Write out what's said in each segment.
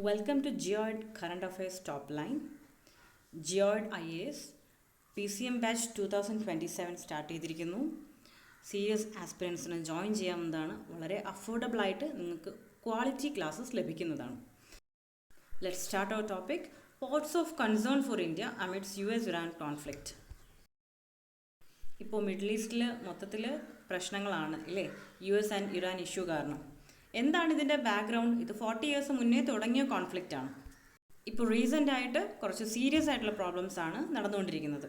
Welcome to Geoid Current Affairs Top Line. Geoid IAS PCM Batch 2027 start ചെയ്തിരിക്കുന്നു. Serious ആസ്പിറൻസിന് join ചെയ്യാവുന്നതാണ്. വളരെ affordable ആയിട്ട് നിങ്ങൾക്ക് ക്വാളിറ്റി ക്ലാസ്സസ് ലഭിക്കുന്നതാണ്. Let's start our topic. Ports of concern for India amidst US-Iran conflict. ഇപ്പോൾ middle ഈസ്റ്റിൽ മൊത്തത്തിൽ പ്രശ്നങ്ങളാണ് അല്ലേ, US ആൻഡ് ഇറാൻ ഇഷ്യൂ കാരണം. എന്താണ് ഇതിൻ്റെ ബാക്ക്ഗ്രൗണ്ട്? ഇത് 40 years മുന്നേ തുടങ്ങിയ കോൺഫ്ലിക്റ്റ് ആണ്. ഇപ്പോൾ റീസെൻ്റ് ആയിട്ട് കുറച്ച് സീരിയസ് ആയിട്ടുള്ള പ്രോബ്ലംസ് ആണ് നടന്നുകൊണ്ടിരിക്കുന്നത്.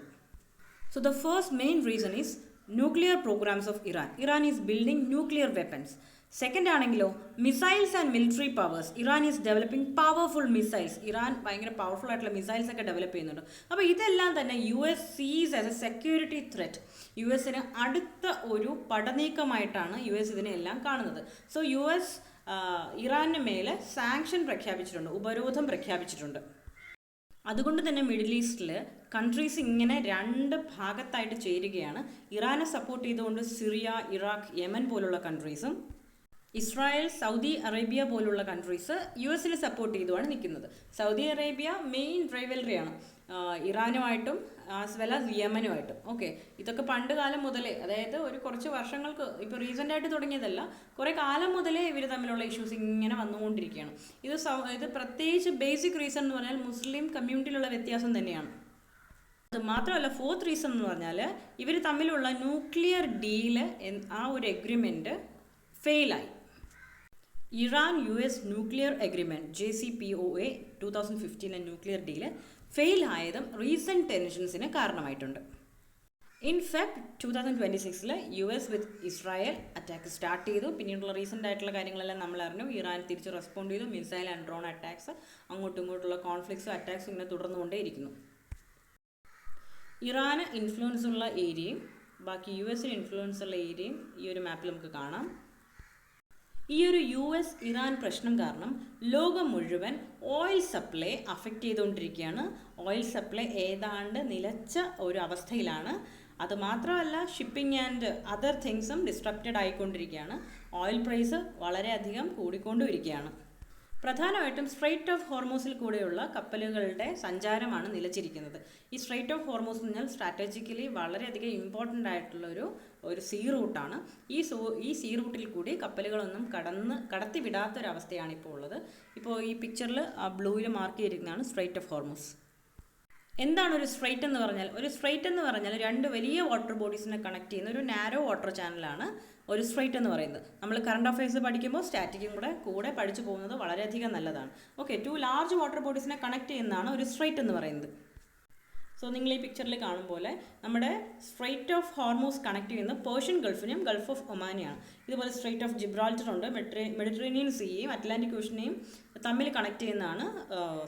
So the first main reason is nuclear programmes of Iran. Iran is building nuclear weapons. Second ആണെങ്കിലോ missiles and military powers. Iran is developing powerful missiles. Iran ഭയങ്കര പവർഫുൾ ആയിട്ടുള്ള മിസൈൽസ് ഒക്കെ develop ചെയ്യുന്നുണ്ട്. അപ്പോൾ ഇതെല്ലാം തന്നെ US sees as a security threat. US-ന് അടുത്ത ഒരു പടനീക്കമായിട്ടാണ് US ഇതിനെല്ലാം കാണുന്നത്. സോ US ഇറാന് മേലെ സാങ്ഷൻ പ്രഖ്യാപിച്ചിട്ടുണ്ട്, ഉപരോധം പ്രഖ്യാപിച്ചിട്ടുണ്ട്. അതുകൊണ്ട് തന്നെ മിഡിൽ ഈസ്റ്റിൽ കൺട്രീസ് ഇങ്ങനെ രണ്ട് ഭാഗത്തായിട്ട് ചേരുകയാണ്. ഇറാനെ സപ്പോർട്ട് ചെയ്തുകൊണ്ട് സിറിയ, ഇറാഖ്, യമൻ പോലുള്ള കൺട്രീസും ഇസ്രായേൽ, സൗദി അറേബ്യ പോലുള്ള കൺട്രീസ് US-നെ സപ്പോർട്ട് ചെയ്തുമാണ് നിൽക്കുന്നത്. സൗദി അറേബ്യ മെയിൻ റൈവലറിയാണ് ഇറാനുമായിട്ടും ആസ് വെൽ ആസ് യമനുമായിട്ടും. ഓക്കെ, ഇതൊക്കെ പണ്ട് കാലം മുതലേ, അതായത് ഒരു കുറച്ച് വർഷങ്ങൾക്ക്, ഇപ്പോൾ റീസെൻ്റായിട്ട് തുടങ്ങിയതല്ല, കുറേ കാലം മുതലേ ഇവർ തമ്മിലുള്ള ഇഷ്യൂസ് ഇങ്ങനെ വന്നുകൊണ്ടിരിക്കുകയാണ്. ഇത് പ്രത്യേകിച്ച് ബേസിക് റീസൺ എന്ന് പറഞ്ഞാൽ മുസ്ലിം കമ്മ്യൂണിറ്റിയിലുള്ള വ്യത്യാസം തന്നെയാണ്. അത് മാത്രമല്ല, ഫോർത്ത് റീസൺ എന്ന് പറഞ്ഞാൽ ഇവർ തമ്മിലുള്ള ന്യൂക്ലിയർ ഡീല്, ആ ഒരു എഗ്രിമെൻറ്റ് ഫെയിലായി. Iran US nuclear agreement JCPOA 2015 nuclear deal fail ആയതും റീസെൻറ്റ് ടെൻഷൻസിന് കാരണമായിട്ടുണ്ട്. In February 2026 US with Israel attack start ചെയ്തു. പിന്നീടുള്ള റീസെൻ്റ് ആയിട്ടുള്ള കാര്യങ്ങളെല്ലാം നമ്മൾ അറിഞ്ഞു. ഇറാൻ തിരിച്ച് റെസ്പോണ്ട് ചെയ്തു. മിസൈൽ ആൻഡ് ഡ്രോൺ അറ്റാക്സ്, അങ്ങോട്ടും ഇങ്ങോട്ടുള്ള കോൺഫ്ലിക്ട്സും അറ്റാക്സും ഇങ്ങനെ തുടർന്നുകൊണ്ടേയിരിക്കുന്നു. ഇറാന് ഇൻഫ്ലുവൻസ് ഉള്ള ഏരിയയും ബാക്കി US-ന് ഇൻഫ്ലുവൻസ് ഉള്ള ഏരിയയും ഈ ഒരു മാപ്പിൽ നമുക്ക് കാണാം. ഈ ഒരു US-Iran പ്രശ്നം കാരണം ലോകം മുഴുവൻ ഓയിൽ സപ്ലൈ അഫക്റ്റ് ചെയ്തുകൊണ്ടിരിക്കുകയാണ്. ഓയിൽ സപ്ലൈ ഏതാണ്ട് നിലച്ച ഒരു അവസ്ഥയിലാണ്. അതുമാത്രമല്ല, ഷിപ്പിംഗ് ആൻഡ് അതർ തിങ്സും ഡിസ്ട്രപ്റ്റഡ് ആയിക്കൊണ്ടിരിക്കുകയാണ്. ഓയിൽ പ്രൈസ് വളരെയധികം കൂടിക്കൊണ്ടിരിക്കുകയാണ്. പ്രധാനമായിട്ടും സ്ട്രെയിറ്റ് ഓഫ് ഹോർമൂസിൽ കൂടെയുള്ള കപ്പലുകളുടെ സഞ്ചാരമാണ് നിലച്ചിരിക്കുന്നത്. ഈ സ്ട്രെയിറ്റ് ഓഫ് ഹോർമൂസ് എന്ന് പറഞ്ഞാൽ സ്ട്രാറ്റജിക്കലി വളരെയധികം ഇമ്പോർട്ടൻ്റ് ആയിട്ടുള്ള ഒരു സീ റൂട്ടാണ്. ഈ സീ റൂട്ടിൽ കൂടി കപ്പലുകളൊന്നും കടത്തി വിടാത്തൊരവസ്ഥയാണ് ഇപ്പോൾ ഉള്ളത്. ഇപ്പോൾ ഈ പിക്ചറിൽ ബ്ലൂവിൽ മാർക്ക് ചെയ്തിരിക്കുന്നതാണ് സ്ട്രെയിറ്റ് ഓഫ് ഹോർമൂസ്. എന്താണ് ഒരു സ്ട്രെയിറ്റ് എന്ന് പറഞ്ഞാൽ? ഒരു സ്ട്രെയിറ്റ് എന്ന് പറഞ്ഞാൽ രണ്ട് വലിയ വാട്ടർ ബോഡീസിനെ കണക്ട് ചെയ്യുന്ന ഒരു നാരോ വാട്ടർ ചാനലാണ് ഒരു സ്ട്രെയിറ്റ് എന്ന് പറയുന്നത്. നമ്മൾ കറണ്ട് അഫയേഴ്സ് പഠിക്കുമ്പോൾ സ്റ്റാറ്റിക്കും കൂടെ പഠിച്ചു പോകുന്നത് വളരെയധികം നല്ലതാണ്. ഓക്കെ, 2 ലാർജ് വാട്ടർ ബോഡീസിനെ കണക്ട് ചെയ്യുന്നതാണ് ഒരു സ്ട്രെയിറ്റ് എന്ന് പറയുന്നത്. സോ നിങ്ങൾ ഈ പിക്ചറിൽ കാണും പോലെ നമ്മുടെ സ്ട്രെയിറ്റ് ഓഫ് ഹോർമൂസ് കണക്ട് ചെയ്യുന്നത് പേർഷ്യൻ ഗൾഫിനെയും ഗൾഫ് ഓഫ് ഒമാനെയാണ്. ഇതുപോലെ സ്ട്രെയിറ്റ് ഓഫ് ജിബ്രാൾട്ടർ ഉണ്ട്. മെഡിറ്ററേനിയൻ സീയെയും അറ്റ്ലാന്റിക് ഓഷനെയും തമ്മിൽ കണക്ട് ചെയ്യുന്നതാണ്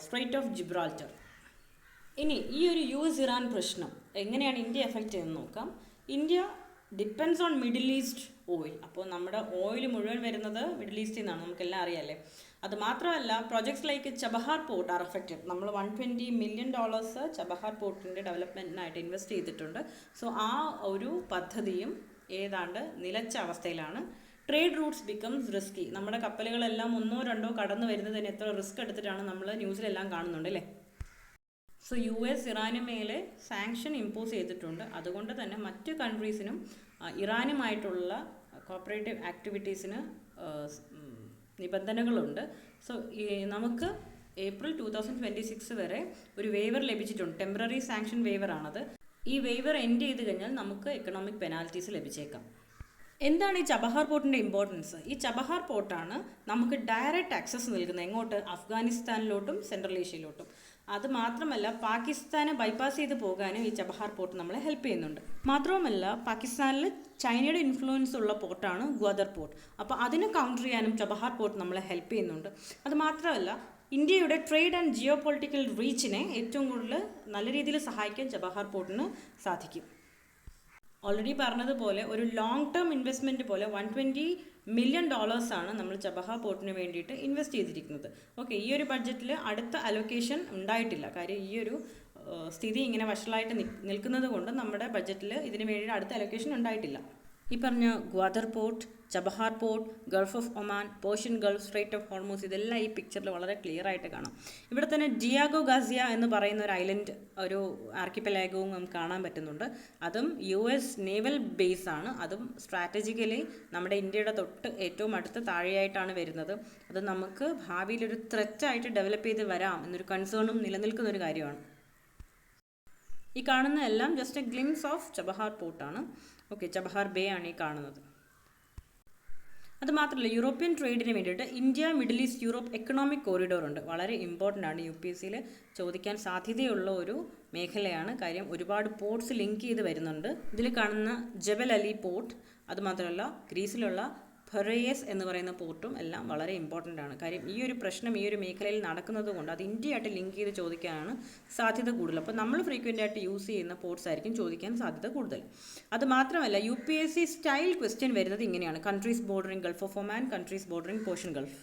സ്ട്രെയിറ്റ് ഓഫ് ജിബ്രാൾട്ടർ. ഇനി ഈ ഒരു US-Iran പ്രശ്നം എങ്ങനെയാണ് ഇന്ത്യ എഫക്റ്റ് ചെയ്യുന്നത് നോക്കാം. India depends on middle east oil. അപ്പോൾ നമ്മുടെ ഓയിൽ മുഴുവൻ വരുന്നത് മിഡിൽ ഈസ്റ്റിൽ നിന്നാണ്, നമുക്കെല്ലാം അറിയാമല്ലേ. അത് മാത്രമല്ല, projects like Chabahar port R affected. നമ്മൾ $120 million ചബഹാർ പോർട്ടിൻ്റെ ഡെവലപ്മെൻറ്റിനായിട്ട് ഇൻവെസ്റ്റ് ചെയ്തിട്ടുണ്ട്. സോ ആ ഒരു പദ്ധതിയും ഏതാണ്ട് നിലച്ച അവസ്ഥയിലാണ്. Trade Roots becomes risky. നമ്മുടെ കപ്പലുകളെല്ലാം 1-2 കടന്നു വരുന്നതിന് എത്ര റിസ്ക് എടുത്തിട്ടാണ് നമ്മൾ ന്യൂസിലെല്ലാം കാണുന്നുണ്ട് അല്ലേ. സോ US ഇറാന് മേലെ സാങ്ഷൻ ഇമ്പോസ് ചെയ്തിട്ടുണ്ട്. അതുകൊണ്ട് തന്നെ മറ്റ് കൺട്രീസിനും ഇറാനുമായിട്ടുള്ള കോപ്പറേറ്റീവ് ആക്ടിവിറ്റീസിന് നിബന്ധനകളുണ്ട്. സോ നമുക്ക് ഏപ്രിൽ 2026 വരെ ഒരു വേവർ ലഭിച്ചിട്ടുണ്ട്. ടെമ്പററി സാങ്ഷൻ വേവർ ആണത്. ഈ വേവർ എൻഡ് ചെയ്ത് കഴിഞ്ഞാൽ നമുക്ക് എക്കണോമിക് പെനാൽറ്റീസ് ലഭിച്ചേക്കാം. എന്താണ് ഈ ചബഹാർ പോർട്ടിൻ്റെ ഇമ്പോർട്ടൻസ്? ഈ ചബഹാർ പോർട്ടാണ് നമുക്ക് ഡയറക്റ്റ് ആക്സസ് നൽകുന്നത്. എങ്ങോട്ട്? അഫ്ഗാനിസ്ഥാനിലോട്ടും സെൻട്രൽ ഏഷ്യയിലോട്ടും. അത് മാത്രമല്ല, പാകിസ്ഥാനെ ബൈപ്പാസ് ചെയ്ത് പോകാനും ഈ ചബഹാർ പോർട്ട് നമ്മളെ ഹെൽപ്പ് ചെയ്യുന്നുണ്ട്. മാത്രവുമല്ല, പാകിസ്ഥാനിൽ ചൈനയുടെ ഇൻഫ്ലുവൻസ് ഉള്ള പോർട്ടാണ് ഗ്വാദർ പോർട്ട്. അപ്പോൾ അതിനെ കൗണ്ടർ ചെയ്യാനും ചബഹാർ പോർട്ട് നമ്മളെ ഹെൽപ്പ് ചെയ്യുന്നുണ്ട്. അത് മാത്രമല്ല, ഇന്ത്യയുടെ ട്രേഡ് ആൻഡ് ജിയോ പൊളിറ്റിക്കൽ റീച്ചിനെ ഏറ്റവും കൂടുതൽ നല്ല രീതിയിൽ സഹായിക്കാൻ ചബഹാർ പോർട്ടിന് സാധിക്കും. ഓൾറെഡി പറഞ്ഞതുപോലെ ഒരു ലോങ് ടേം ഇൻവെസ്റ്റ്മെൻറ്റ് പോലെ $120 million ആണ് നമ്മൾ ചബഹാർ പോർട്ടിന് വേണ്ടിയിട്ട് ഇൻവെസ്റ്റ് ചെയ്തിരിക്കുന്നത്. ഓക്കെ, ഈ ഒരു ബഡ്ജറ്റിൽ അടുത്ത അലൊക്കേഷൻ ഉണ്ടായിട്ടില്ല. കാര്യം ഈ ഒരു സ്ഥിതി ഇങ്ങനെ വഷളായിട്ട് നിൽക്കുന്നത് കൊണ്ട് നമ്മുടെ ബഡ്ജറ്റിൽ ഇതിന് വേണ്ടിയിട്ട് അടുത്ത അലൊക്കേഷൻ ഉണ്ടായിട്ടില്ല. ഈ പറഞ്ഞ Gwadar port, Chabahar port, Gulf of Oman, Persian Gulf, straight of Hormuz, ഇതെല്ലാം ഈ പിക്ചറിൽ വളരെ ക്ലിയർ ആയിട്ട് കാണാം. ഇവിടെ തന്നെ ഡിയാഗോ ഗാസിയ എന്ന് പറയുന്ന ഒരു ഐലൻഡ്, ഒരു ആർക്കിപ്പലാഗവും നമുക്ക് കാണാൻ പറ്റുന്നുണ്ട്. അതും US നേവൽ ബേസ് ആണ്. അതും സ്ട്രാറ്റജിക്കലി നമ്മുടെ ഇന്ത്യയുടെ തൊട്ട് ഏറ്റവും അടുത്ത് താഴെയായിട്ടാണ് വരുന്നത്. അത് നമുക്ക് ഭാവിയിൽ ഒരു ത്രെറ്റായിട്ട് ഡെവലപ്പ് ചെയ്ത് വരാം എന്നൊരു കൺസേണും നിലനിൽക്കുന്ന ഒരു കാര്യമാണ്. ഈ കാണുന്ന എല്ലാം just a glimpse of Chabahar പോർട്ടാണ്. ഓക്കെ, ചബഹാർ ബേ ആണ് ഈ കാണുന്നത്. അതുമാത്രമല്ല, യൂറോപ്യൻ ട്രേഡിന് വേണ്ടിയിട്ട് India Middle East Europe economic corridor ഉണ്ട്. വളരെ ഇമ്പോർട്ടൻ്റ് ആണ്, UPSCയിൽ ചോദിക്കാൻ സാധ്യതയുള്ള ഒരു മേഖലയാണ്. കാര്യം ഒരുപാട് പോർട്ട്സ് ലിങ്ക് ചെയ്ത് വരുന്നുണ്ട്. ഇതിൽ കാണുന്ന ജബൽ അലി പോർട്ട്, അതുമാത്രമല്ല ഗ്രീസിലുള്ള ഫെറേയസ് എന്ന് പറയുന്ന പോർട്ടും എല്ലാം വളരെ ഇമ്പോർട്ടൻ്റ് ആണ്. കാര്യം ഈ ഒരു പ്രശ്നം ഈ ഒരു മേഖലയിൽ നടക്കുന്നത് കൊണ്ട് അത് ഇന്ത്യയായിട്ട് ലിങ്ക് ചെയ്ത് ചോദിക്കാനാണ് സാധ്യത കൂടുതൽ. അപ്പോൾ നമ്മൾ ഫ്രീക്വൻ്റ് ആയിട്ട് യൂസ് ചെയ്യുന്ന പോർട്ട്സ് ആയിരിക്കും ചോദിക്കാൻ സാധ്യത കൂടുതൽ. അത് മാത്രമല്ല, UPSC സ്റ്റൈൽ ക്വസ്റ്റ്യൻ വരുന്നത് ഇങ്ങനെയാണ്: countries bordering Gulf of Oman, countries bordering Persian Gulf.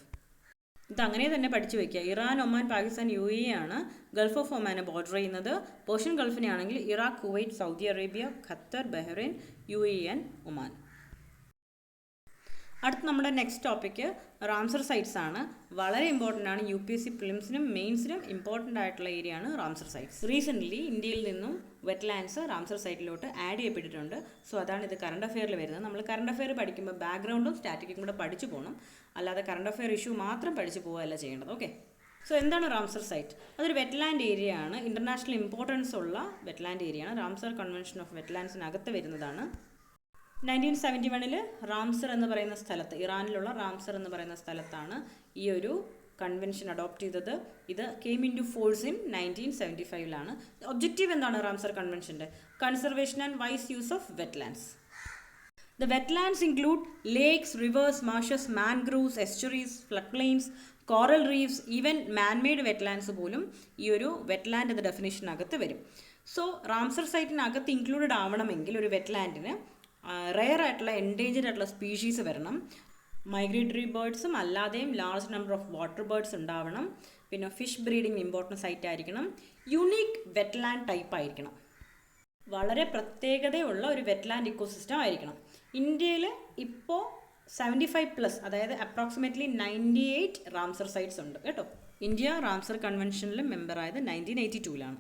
ഇത് അങ്ങനെ തന്നെ പഠിച്ചു വയ്ക്കുക. ഇറാൻ, ഒമാൻ, പാകിസ്ഥാൻ, UAE ആണ് ഗൾഫ് ഓഫ് ഒമാനെ ബോർഡർ ചെയ്യുന്നത്. പേർഷ്യൻ ഗൾഫിനെ ആണെങ്കിൽ Iraq, Kuwait, Saudi Arabia, Qatar, Bahrain, UAE and Oman. അടുത്ത നമ്മുടെ നെക്സ്റ്റ് ടോപ്പിക്ക് റാംസർ സൈറ്റ്സ് ആണ്. വളരെ ഇമ്പോർട്ടൻ്റ് ആണ്. UPSC പ്രിലിംസിനും മെയിൻസിനും ഇമ്പോർട്ടൻ്റ് ആയിട്ടുള്ള ഏരിയ ആണ് റാംസർ സൈറ്റ്സ്. റീസെൻ്റ്ലി ഇന്ത്യയിൽ നിന്നും വെറ്റ്ലാൻഡ്സ് റാംസർ സൈറ്റിലോട്ട് ആഡ് ചെയ്യപ്പെട്ടിട്ടുണ്ട്. സോ അതാണ് ഇത് കറണ്ട് അഫെയറിൽ വരുന്നത്. നമ്മൾ കറണ്ട് അഫെയർ പഠിക്കുമ്പോൾ ബാക്ക്ഗ്രൗണ്ടും സ്റ്റാറ്റിക്കും കൂടെ പഠിച്ചു പോകണം. അല്ലാതെ കറണ്ട് അഫെയർ ഇഷ്യൂ മാത്രം പഠിച്ചു പോവുകയല്ല ചെയ്യേണ്ടത്. ഓക്കെ, സോ എന്താണ് റാംസർ സൈറ്റ്? അതൊരു വെറ്റ്ലാൻഡ് ഏരിയ ആണ്. ഇൻ്റർനാഷണൽ ഇമ്പോർട്ടൻസ് ഉള്ള വെറ്റ്ലാൻഡ് ഏരിയ ആണ്. റാംസർ കൺവെൻഷൻ ഓഫ് വെറ്റ്ലാൻഡ്സിനകത്ത് വരുന്നതാണ്. 1971 റാംസർ എന്ന് പറയുന്ന സ്ഥലത്ത്, ഇറാനിലുള്ള റാംസർ എന്ന് പറയുന്ന സ്ഥലത്താണ് ഈ ഒരു കൺവെൻഷൻ അഡോപ്റ്റ് ചെയ്തത്. ഇത് came into force in 1975. Objective എന്താണ് റാംസർ കൺവെൻഷൻ്റെ? Conservation and wise use of wetlands. The wetlands include lakes, rivers, marshes, mangroves, estuaries, floodplains, coral reefs, even man-made wetlands പോലും ഈ ഒരു വെറ്റ്ലാൻഡ് എന്ന ഡെഫിനേഷനകത്ത് വരും. സോ റാംസർ സൈറ്റിനകത്ത് ഇൻക്ലൂഡഡ് ആവണമെങ്കിൽ ഒരു വെറ്റ്ലാൻഡിന് rare ആയിട്ടുള്ള എൻഡേഞ്ചർഡ് ആയിട്ടുള്ള സ്പീഷീസ് വരണം. മൈഗ്രേറ്ററി ബേർഡ്സും അല്ലാതെയും large number of water birds ഉണ്ടാവണം. പിന്നെ ഫിഷ് ബ്രീഡിംഗ് ഇമ്പോർട്ടൻറ്റ് സൈറ്റ് ആയിരിക്കണം. യുണീക്ക് വെറ്റ്ലാൻഡ് ടൈപ്പ് ആയിരിക്കണം. വളരെ പ്രത്യേകതയുള്ള ഒരു വെറ്റ്ലാൻഡ് ഇക്കോസിസ്റ്റം ആയിരിക്കണം. ഇന്ത്യയിൽ ഇപ്പോൾ 75+, അതായത് അപ്രോക്സിമേറ്റ്ലി 98 റാംസർ സൈറ്റ്സ് ഉണ്ട് കേട്ടോ. ഇന്ത്യ റാംസർ കൺവെൻഷനിൽ മെമ്പറായത് 1982.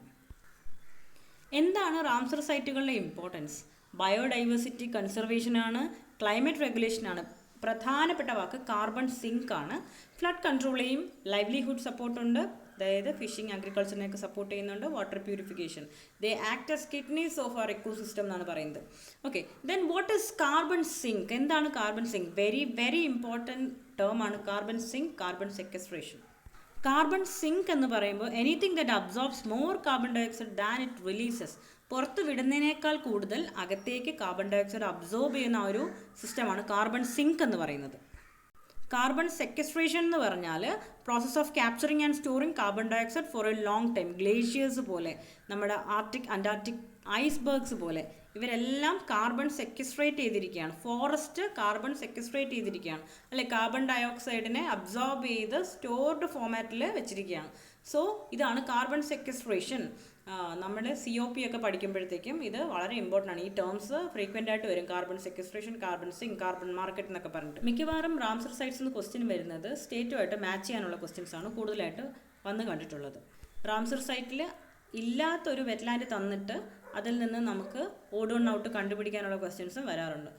എന്താണ് റാംസർ സൈറ്റുകളുടെ ഇമ്പോർട്ടൻസ്? ബയോഡൈവേഴ്സിറ്റി കൺസർവേഷനാണ്, ക്ലൈമറ്റ് റെഗുലേഷനാണ്. പ്രധാനപ്പെട്ട വാക്ക് കാർബൺ സിങ്ക് ആണ്. ഫ്ലഡ് കൺട്രോളെയും ലൈവ്ലിഹുഡ് സപ്പോർട്ടുണ്ട്, അതായത് ഫിഷിംഗ്, അഗ്രികൾച്ചറിനെയൊക്കെ സപ്പോർട്ട് ചെയ്യുന്നുണ്ട്. Water purification, they act as kidneys of our ecosystem എന്നാണ് പറയുന്നത്. Okay, then what is carbon sink? എന്താണ് carbon sink? Very important term ആണ് carbon sink, carbon sequestration. Carbon sink എന്ന് പറയുമ്പോൾ anything that absorbs more carbon dioxide than it releases. പുറത്ത് വിടുന്നതിനേക്കാൾ കൂടുതൽ അകത്തേക്ക് കാർബൺ ഡയോക്സൈഡ് അബ്സോർബ് ചെയ്യുന്ന ഒരു സിസ്റ്റമാണ് കാർബൺ സിങ്ക് എന്ന് പറയുന്നത്. കാർബൺ സെക്വസ്ട്രേഷൻ എന്ന് പറഞ്ഞാൽ process of capturing and storing carbon dioxide for a long time. Glaciers പോലെ, നമ്മുടെ ആർട്ടിക്, അന്റാർട്ടിക് ഐസ്ബർഗ്സ് പോലെ ഇവരെല്ലാം കാർബൺ സെക്വസ്ട്രേറ്റ് ചെയ്തിരിക്കുകയാണ്. ഫോറസ്റ്റ് കാർബൺ സെക്വസ്ട്രേറ്റ് ചെയ്തിരിക്കുകയാണ്, അല്ലെ? കാർബൺ ഡയോക്സൈഡിനെ അബ്സോർബ് ചെയ്ത് സ്റ്റോർഡ് ഫോമാറ്റിൽ വെച്ചിരിക്കുകയാണ്. സോ ഇതാണ് കാർബൺ സെക്വസ്ട്രേഷൻ. നമ്മൾ COP ഒക്കെ പഠിക്കുമ്പോഴത്തേക്കും ഇത് വളരെ ഇമ്പോർട്ടൻ്റ് ആണ്. ഈ ടേംസ് ഫ്രീക്വൻ്റ് ആയിട്ട് വരും. Carbon sequestration, carbon sink, carbon market എന്നൊക്കെ പറഞ്ഞിട്ട്. മിക്കവാറും റാംസർ സൈറ്റ്സ് നിന്ന് ക്വസ്റ്റ്യൻ വരുന്നത് സ്റ്റേറ്റുമായിട്ട് മാച്ച് ചെയ്യാനുള്ള ക്വസ്റ്റ്യൻസ് ആണ് കൂടുതലായിട്ട് വന്ന് കണ്ടിട്ടുള്ളത്. റാംസർ സൈറ്റിൽ ഇല്ലാത്തൊരു വെറ്റ്ലാൻഡ് തന്നിട്ട് അതിൽ നിന്ന് നമുക്ക് ഓഡ് ഓൺ ഔട്ട് കണ്ടുപിടിക്കാനുള്ള ക്വസ്റ്റ്യൻസും വരാറുണ്ട്.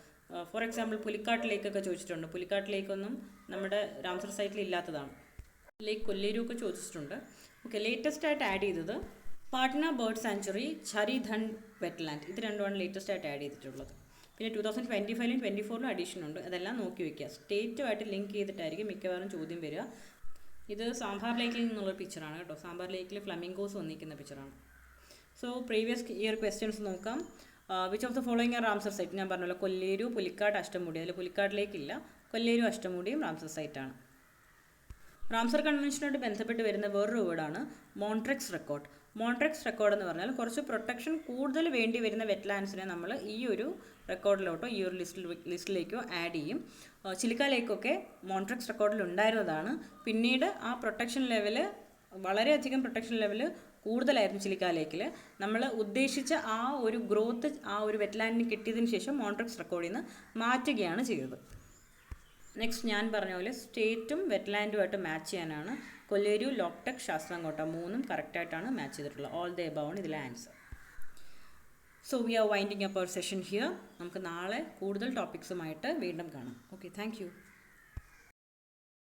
ഫോർ എക്സാമ്പിൾ പുലിക്കാട്ട് ലേക്കൊക്കെ ചോദിച്ചിട്ടുണ്ട്. പുലിക്കാട്ട് ലേക്കൊന്നും നമ്മുടെ റാംസർ സൈറ്റിൽ ഇല്ലാത്തതാണ്. ലേക്ക് കൊല്ലേരു ഒക്കെ ചോദിച്ചിട്ടുണ്ട്. ഓക്കെ, ലേറ്റസ്റ്റ് ആയിട്ട് ആഡ് ചെയ്തത് പാട്ന ബേർഡ് സാങ്ച്വറി, ഛരിധൺ വെറ്റ്ലാൻഡ്, ഇത് രണ്ടുമാണ് ലേറ്റസ്റ്റ് ആയിട്ട് ആഡ് ചെയ്തിട്ടുള്ളത്. പിന്നെ 2025-ലും 24-ലും അഡീഷൻ ഉണ്ട്. അതെല്ലാം നോക്കി വയ്ക്കുക. സ്റ്റേറ്റുമായിട്ട് ലിങ്ക് ചെയ്തിട്ടായിരിക്കും മിക്കവാറും ചോദ്യം വരിക. ഇത് സാമ്പാർ ലേക്കിൽ നിന്നുള്ള പിക്ചറാണ് കേട്ടോ. സാമ്പാർ ലേക്കിൽ ഫ്ലമിംഗോസ് വന്നിരിക്കുന്ന പിക്ചറാണ്. സോ പ്രീവിയസ് ഇയർ ക്വസ്റ്റ്യൻസ് നോക്കാം. Which of the following are Ramsar site? ഞാൻ പറഞ്ഞല്ലോ, കൊല്ലേരു, പുലിക്കാട്, അഷ്ടമുടി. അതിൽ പുലിക്കാട്ടിലേക്കില്ല, കൊല്ലേരു, അഷ്ടമുടിയും റാംസർ സൈറ്റാണ്. റാംസർ കൺവെൻഷനോട് ബന്ധപ്പെട്ട് വരുന്ന വേറൊരു വേർഡാണ് മോൺട്രെക്സ് റെക്കോർഡ്. മോൺട്രെക്സ് റെക്കോർഡ് എന്ന് പറഞ്ഞാൽ കുറച്ച് പ്രൊട്ടക്ഷൻ കൂടുതൽ വേണ്ടി വരുന്ന വെറ്റ്ലാൻഡ്സിനെ നമ്മൾ ഈ ഒരു റെക്കോർഡിലോട്ടോ ഈ ഒരു ലിസ്റ്റിലേക്കോ ആഡ് ചെയ്യും. ചിലിക്ക ലേക്കൊക്കെ മോൺട്രെക്സ് റെക്കോർഡിൽ ഉണ്ടായിരുന്നതാണ്. പിന്നീട് ആ പ്രൊട്ടക്ഷൻ ലെവല്, വളരെയധികം പ്രൊട്ടക്ഷൻ ലെവല് കൂടുതലായിരുന്നു ചിലിക്ക ലേക്കിൽ. നമ്മൾ ഉദ്ദേശിച്ച ആ ഒരു ഗ്രോത്ത് ആ ഒരു വെറ്റ്ലാൻഡിന് കിട്ടിയതിന് ശേഷം മോൺട്രിക്സ് റെക്കോർഡിൽ നിന്ന് മാറ്റുകയാണ് ചെയ്തത്. നെക്സ്റ്റ് ഞാൻ പറഞ്ഞ പോലെ സ്റ്റേറ്റും വെറ്റ്ലാൻഡുമായിട്ട് മാച്ച് ചെയ്യാനാണ് കൊല്ലേരു, ലോക്ടെക്, ശാസ്താംകോട്ട മൂന്നും കറക്റ്റായിട്ടാണ് മാച്ച് ചെയ്തിട്ടുള്ളത്. ഓൾ ദ എബവ് ആണ് ഇതിലെ answer. So we are winding up our session here. നമുക്ക് നാളെ കൂടുതൽ ടോപ്പിക്സുമായിട്ട് വീണ്ടും കാണാം. Okay, thank U.